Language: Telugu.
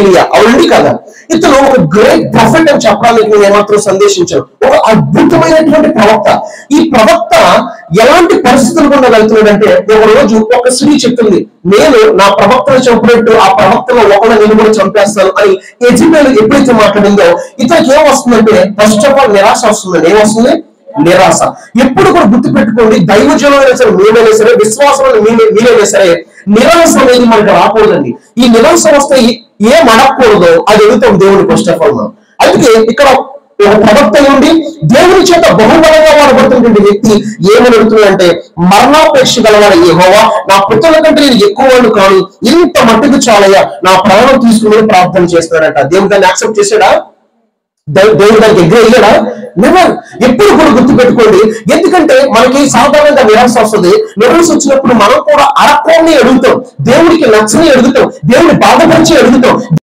ఏలియా, అవునండి కదా? ఇతను ఒక గ్రేట్ ప్రాఫిట్ అని చెప్పడానికి నేను ఏమాత్రం సందేశించాను. ఒక అద్భుతమైనటువంటి ప్రవక్త. ఈ ప్రవక్త ఎలాంటి పరిస్థితులు గుండా వెళ్తున్నాడంటే, ఒక రోజు ఒక స్త్రీ చెప్తుంది, నేను నా ప్రవక్తను చంపినట్టు ఆ ప్రవక్తలో ఒకళ్ళ నేను కూడా చంపేస్తాను అని యెజెబెల్ ఎప్పుడైతే మాట్లాడిందో, ఇతనికి ఏం వస్తుందంటే ఫస్ట్ ఆఫ్ ఆల్ నిరాశ వస్తుందండి. ఏమొస్తుంది? నిరాశ. ఎప్పుడు కూడా గుర్తు పెట్టుకోండి, దైవజనులైనా సరే, మీరైనా సరే, విశ్వాసం మీరైనా సరే, నిరాశ అనేది మనకు రాకూడదండి. ఈ నిరాశ వస్తే ఏం అడగకూడదో అది అడుగుతాం దేవుని ఫస్ట్ ఆఫ్ ఆల్. అందుకే ఇక్కడ ఒక ప్రవక్త నుండి దేవుని చేత బహుబలంగా వాడబడుతున్నటువంటి వ్యక్తి ఏమని అడుగుతున్నాడంటే, మరణాపేక్ష గలవాడు యెహోవా, నా పుత్రుల కంటే నేను ఎక్కువ వాడు కాను, ఇంత మట్టుకు చాలయ్యా, నా ప్రాణం తీసుకుని ప్రార్థన చేస్తున్నాడంట. దేవుడు దాన్ని యాక్సెప్ట్ చేశాడా? దేవుడు దానికి ఎగ్రీ అయ్యాడా? నెవర్. ఎప్పుడు కూడా గుర్తు పెట్టుకోండి, ఎందుకంటే మనకి సాధారణంగా నిరాశ వస్తుంది. నిరాశ వచ్చినప్పుడు మనం కూడా అడగకుండా అడుగుతాం, దేవుడికి నచ్చని అడుగుతాం, దేవుడిని బాధపరిచి అడుగుతాం.